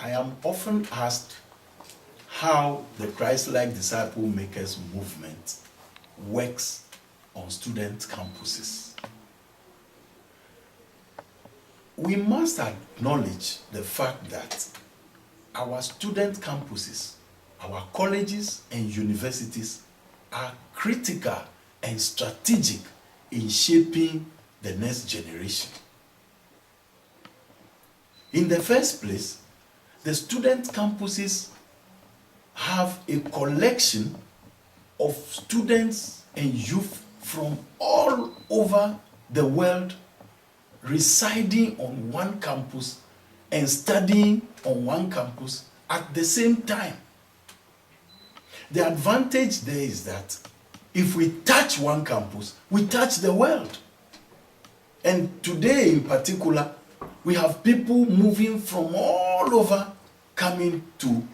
I am often asked how the Christlike Disciple-Makers movement works on student campuses. We must acknowledge the fact that our student campuses, our colleges and universities are critical and strategic in shaping the next generation. In the first place, the student campuses have a collection of students and youth from all over the world residing on one campus and studying on one campus at the same time. The advantage there is that if we touch one campus, we touch the world. And today in particular, we have people moving from all over coming to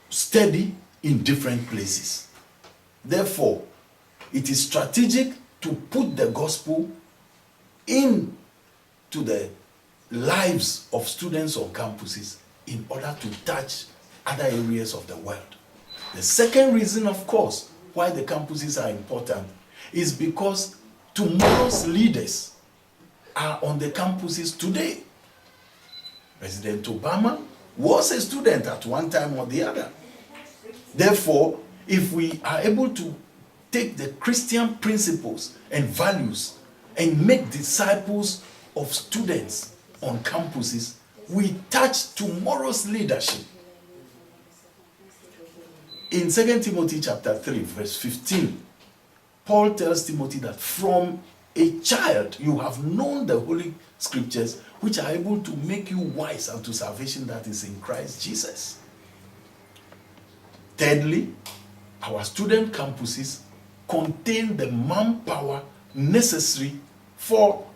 study in different places. Therefore, it is strategic to put the gospel into the lives of students on campuses in order to touch other areas of the world. The second reason, of course, why the campuses are important is because tomorrow's leaders are on the campuses today. President Obama was a student at one time or the other. Therefore, if we are able to take the Christian principles and values and make disciples of students on campuses, we touch tomorrow's leadership. In 2 Timothy chapter 3, verse 15, Paul tells Timothy that from a child you have known the Holy Scriptures, which are able to make you wise unto salvation that is in Christ Jesus. Thirdly, our student campuses contain the manpower necessary for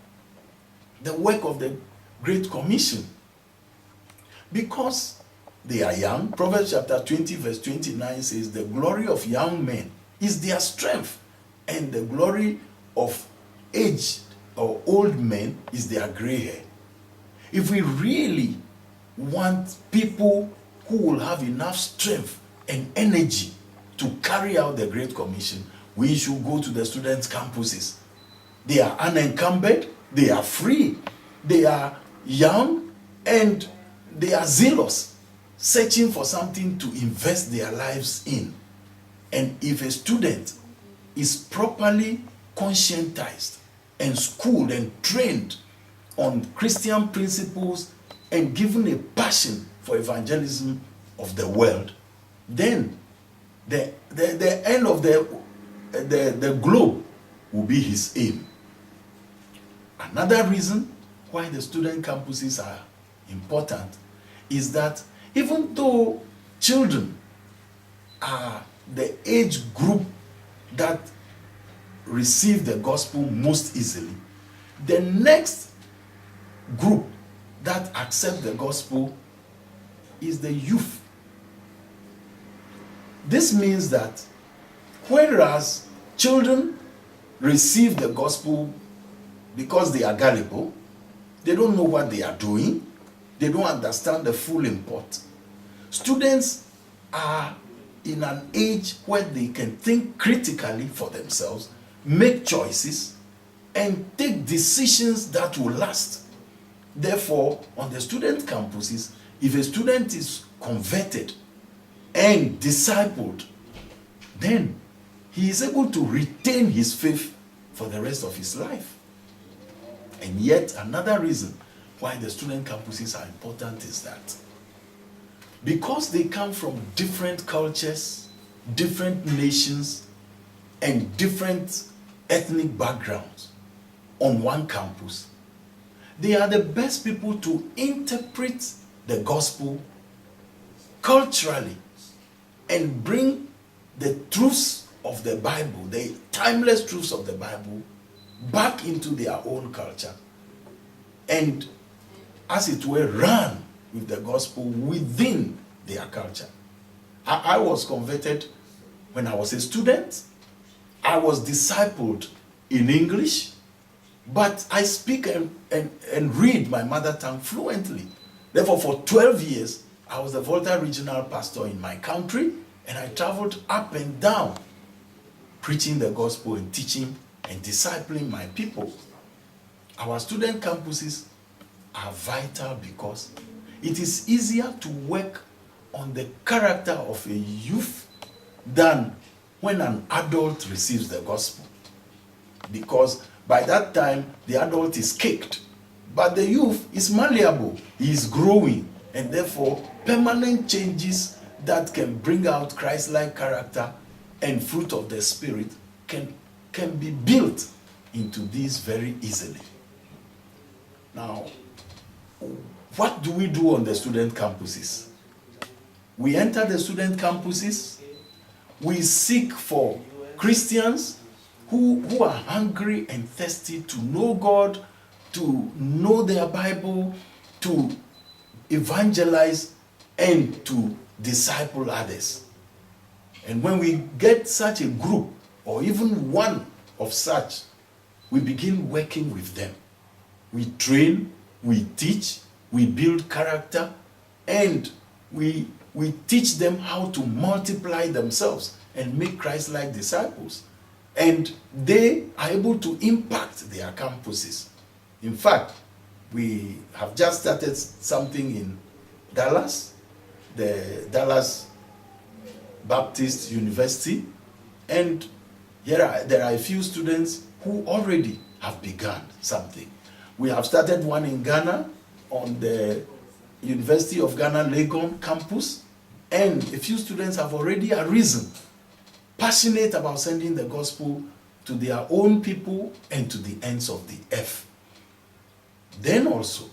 the work of the Great Commission. Because they are young, Proverbs chapter 20 verse 29 says, the glory of young men is their strength, and the glory of aged or old men is their gray hair. If we really want people who will have enough strength and energy to carry out the Great Commission, we should go to the students' campuses. They are unencumbered, they are free, they are young, and they are zealous, searching for something to invest their lives in. And if a student is properly conscientized and schooled and trained on Christian principles and given a passion for evangelism of the world, then the end of the globe will be his aim. Another reason why the student campuses are important is that even though children are the age group that receive the gospel most easily, the next group that accept the gospel is the youth. This means that whereas children receive the gospel because they are gullible, they don't know what they are doing, they don't understand the full import. Students are in an age where they can think critically for themselves, make choices, and take decisions that will last. Therefore, on the student campuses, if a student is converted and discipled, then he is able to retain his faith for the rest of his life. And yet, another reason why the student campuses are important is that because they come from different cultures, different nations, and different ethnic backgrounds on one campus, they are the best people to interpret the gospel culturally and bring the truths of the Bible, the timeless truths of the Bible, back into their own culture and, as it were, run with the gospel within their culture. I was converted when I was a student. I was discipled in English, but I speak and read my mother tongue fluently. Therefore, for 12 years, I was the Volta regional pastor in my country, and I traveled up and down preaching the gospel and teaching and discipling my people. Our student campuses are vital because it is easier to work on the character of a youth than when an adult receives the gospel. Because by that time, the adult is caked, but the youth is malleable, he is growing, and therefore permanent changes that can bring out Christ-like character and fruit of the Spirit can be built into these very easily. Now, what do we do on the student campuses? We enter the student campuses, we seek for Christians who are hungry and thirsty to know God, to know their Bible, to evangelize, and to disciple others. And when we get such a group, or even one of such, we begin working with them. We train, we teach, we build character, and we teach them how to multiply themselves and make Christ-like disciples. And they are able to impact their campuses. In fact, we have just started something in Dallas, the Dallas Baptist University, and there are a few students who already have begun something. We have started one in Ghana on the University of Ghana Legon campus, and a few students have already arisen, passionate about sending the gospel to their own people and to the ends of the earth. Then also,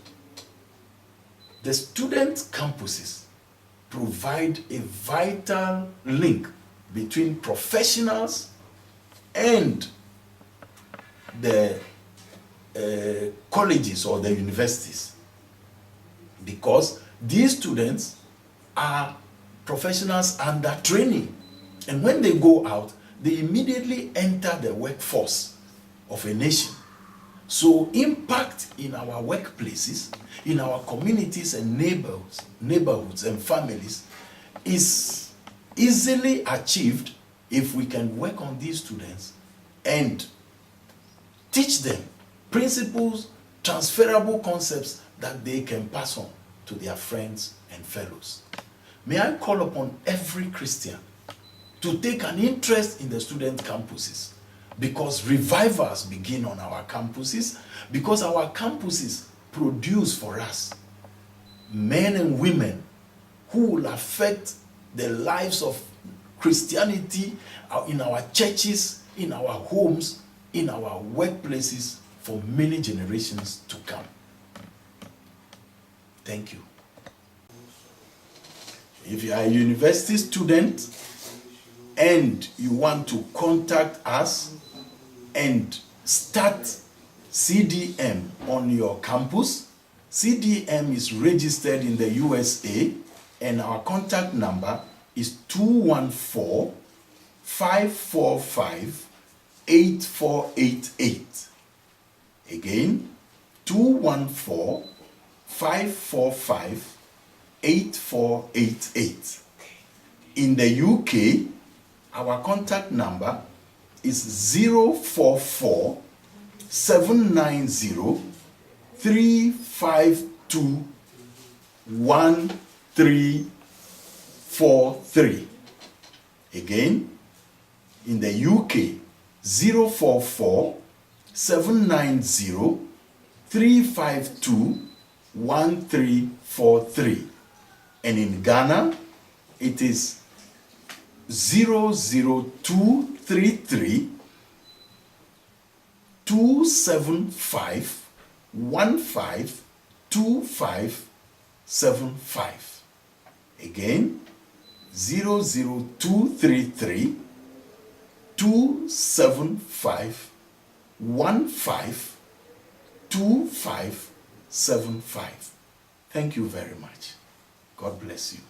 the student campuses provide a vital link between professionals and the colleges or the universities, because these students are professionals under training, and when they go out, they immediately enter the workforce of a nation. So impact in our workplaces, in our communities and neighborhoods and families is easily achieved if we can work on these students and teach them principles, transferable concepts that they can pass on to their friends and fellows. May I call upon every Christian to take an interest in the student campuses, because revivals begin on our campuses, because our campuses produce for us men and women who will affect the lives of Christianity in our churches, in our homes, in our workplaces for many generations to come. Thank you. If you are a university student and you want to contact us and start CDM on your campus, CDM is registered in the USA, and our contact number is 214-545-8488. Again, 214-545-8488. In the UK, our contact number is 044-790-352-1343. Again, in the UK, 044-790-352-1343. And in Ghana, it is 00233 275 152575. Again, 00233 275 152575. Thank you very much. God bless you.